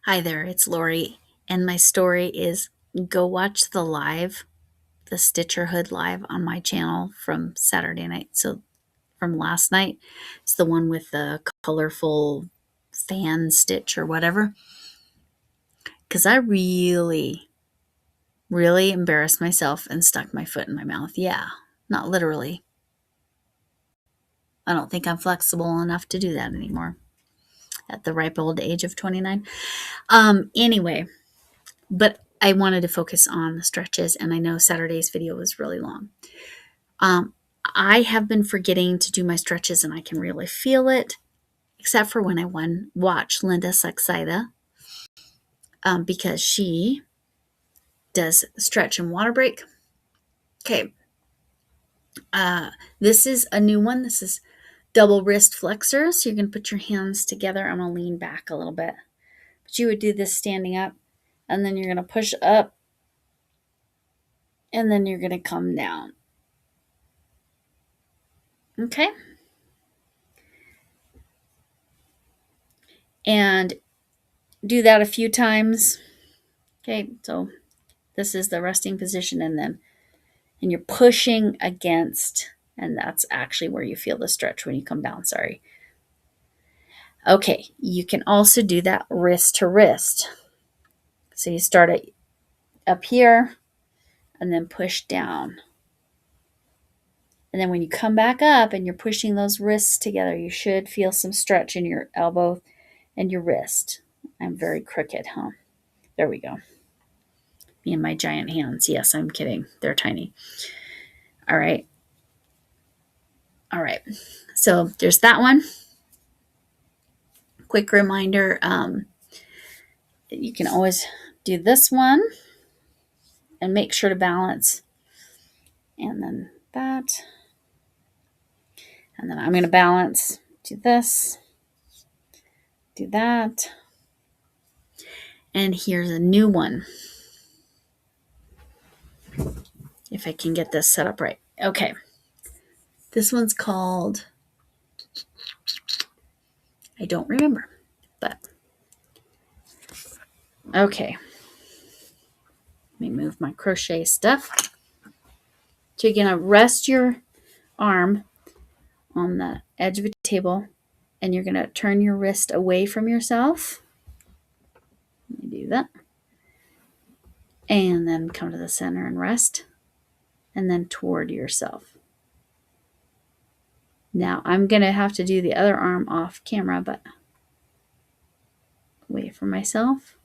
Hi there, it's Lori, and my story is go watch the Stitcherhood live on my channel from Saturday night. So from last night, it's the one with the colorful fan stitch or whatever. Because I really, really embarrassed myself and stuck my foot in my mouth. Yeah, not literally. I don't think I'm flexible enough to do that anymore at the ripe old age of 29. Anyway, but I wanted to focus on the stretches, and I know Saturday's video was really long. I have been forgetting to do my stretches, and I can really feel it, except for when I watch Linda Saxida, because she does stretch and water break. Okay, this is a new one. This is double wrist flexor. So you're going to put your hands together. I'm going to lean back a little bit. But you would do this standing up, and then you're going to push up, and then you're going to come down. Okay? And do that a few times. Okay, so this is the resting position, and you're pushing against, and that's actually where you feel the stretch when you come down. Sorry. Okay, you can also do that wrist to wrist. So you start up here and then push down. And then when you come back up and you're pushing those wrists together, you should feel some stretch in your elbow and your wrist. I'm very crooked, huh? There we go. Me and my giant hands. Yes, I'm kidding. They're tiny. All right. All right. So there's that one. Quick reminder, you can always do this one and make sure to balance. And then that. And then I'm going to balance, do this, do that. And here's a new one. If I can get this set up right. Okay. This one's called, I don't remember, but okay. Let me move my crochet stuff. So you're going to rest your arm on the edge of a table, and you're going to turn your wrist away from yourself. Let me do that. And then come to the center and rest, and then toward yourself. Now I'm going to have to do the other arm off camera, but away from myself,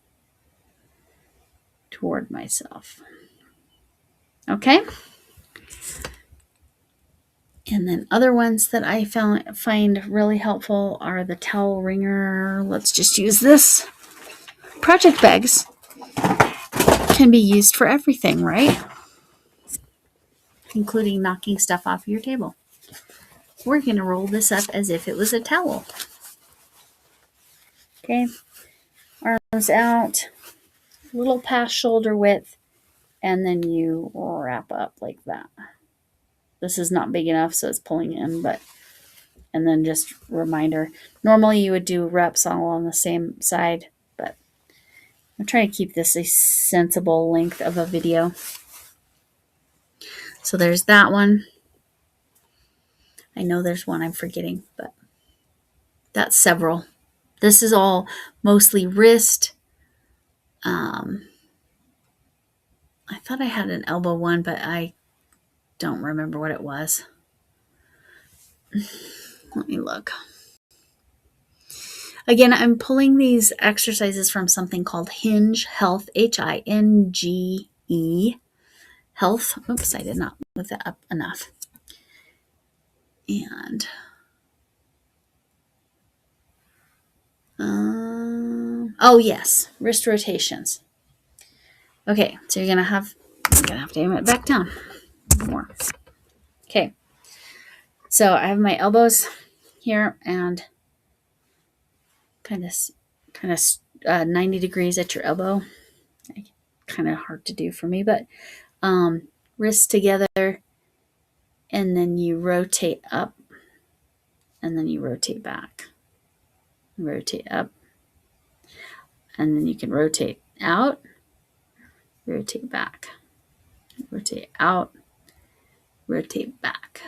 toward myself. Okay? And then other ones that I find really helpful are the towel wringer. Let's just use this. Project bags can be used for everything, right? Including knocking stuff off your table. We're going to roll this up as if it was a towel. Okay, arms out, a little past shoulder width, and then you wrap up like that. This is not big enough, so it's pulling in, and then just reminder, normally you would do reps all on the same side, but I'm trying to keep this a sensible length of a video. So there's that one. I know there's one I'm forgetting, but that's several. This is all mostly wrist. I thought I had an elbow one, but I don't remember what it was. Let me look. Again, I'm pulling these exercises from something called Hinge Health, Hinge Health. Oops, I did not move that up enough. And oh yes, wrist rotations. Okay, so I'm gonna have to aim it back down more. Okay, so I have my elbows here and kind of 90 degrees at your elbow. Kind of hard to do for me, but wrists together, and then you rotate up, and then you rotate back, rotate up. And then you can rotate out, rotate back, rotate out, rotate back.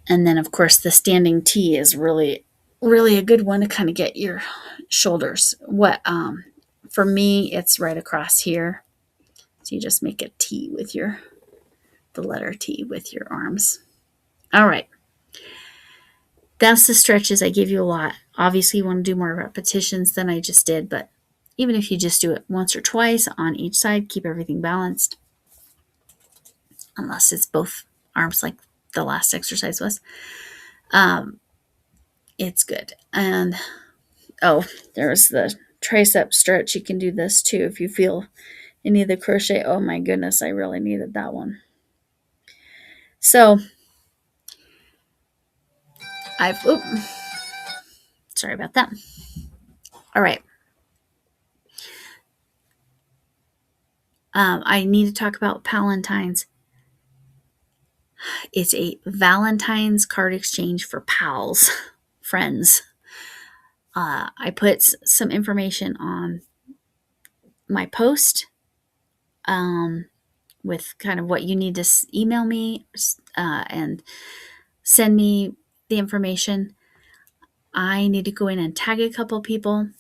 And then, of course, the standing T is really, really a good one to kind of get your shoulders. For me, it's right across here. So you just make a T with the letter T with your arms. All right. That's the stretches. I gave you a lot. Obviously, you want to do more repetitions than I just did, but even if you just do it once or twice on each side, keep everything balanced. Unless it's both arms like the last exercise was. It's good. And there's the tricep stretch. You can do this too if you feel any of the crochet. Oh my goodness, I really needed that one. So sorry about that. All right. I need to talk about Pal-entines. It's a Valentine's card exchange for pals, friends. I put some information on my post with kind of what you need to email me and send me the information. I need to go in and tag a couple people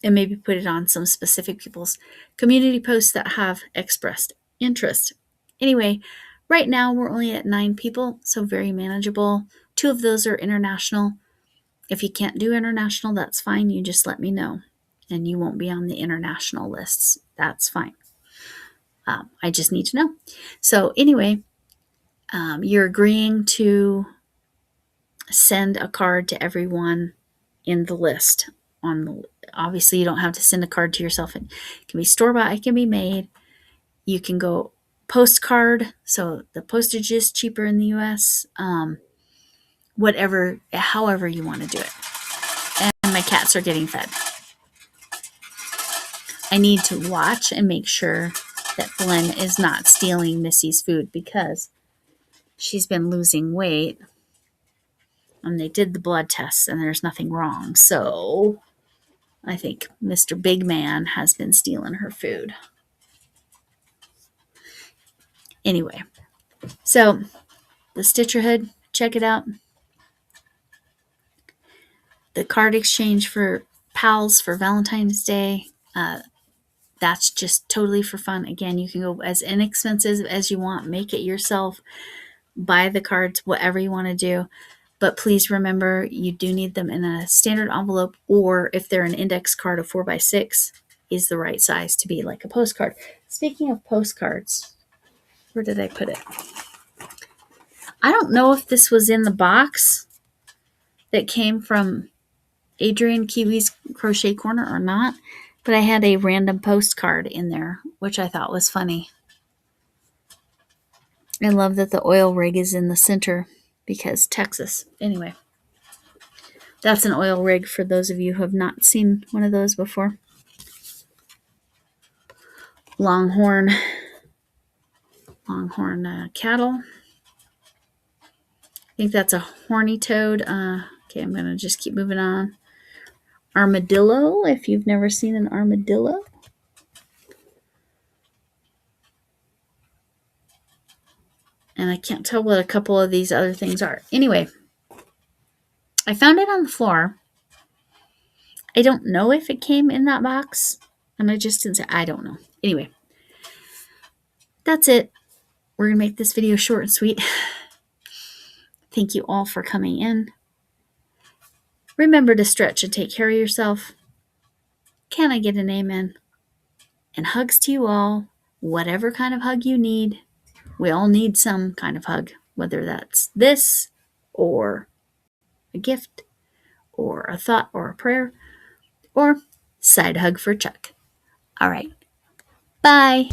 and maybe put it on some specific people's community posts that have expressed interest. Anyway, right now we're only at 9 people, so very manageable. 2 of those are international. If you can't do international, that's fine. You just let me know, and you won't be on the international lists. That's fine. I just need to know. So anyway, you're agreeing to send a card to everyone in the list. Obviously, you don't have to send a card to yourself. It can be store-bought. It can be made. You can go postcard. So the postage is cheaper in the U.S. However you want to do it. And my cats are getting fed. I need to watch and make sure that Glenn is not stealing Missy's food because she's been losing weight. And they did the blood tests and there's nothing wrong. So I think Mr. Big Man has been stealing her food. Anyway, so the Stitcherhood, check it out. The card exchange for pals for Valentine's Day, that's just totally for fun. Again, you can go as inexpensive as you want, make it yourself, buy the cards, whatever you want to do. But please remember, you do need them in a standard envelope, or if they're an index card, a 4x6 is the right size to be like a postcard. Speaking of postcards, where did I put it? I don't know if this was in the box that came from Adrian Kiwi's Crochet Corner or not, but I had a random postcard in there, which I thought was funny. I love that the oil rig is in the center because Texas. Anyway, that's an oil rig for those of you who have not seen one of those before. Longhorn cattle. I think that's a horny toad. Okay, I'm going to just keep moving on. Armadillo, if you've never seen an armadillo. And I can't tell what a couple of these other things are. Anyway, I found it on the floor. I don't know if it came in that box. And I just didn't say, I don't know. Anyway, that's it. We're going to make this video short and sweet. Thank you all for coming in. Remember to stretch and take care of yourself. Can I get an amen? And hugs to you all. Whatever kind of hug you need. We all need some kind of hug. Whether that's this or a gift or a thought or a prayer or side hug for Chuck. All right. Bye.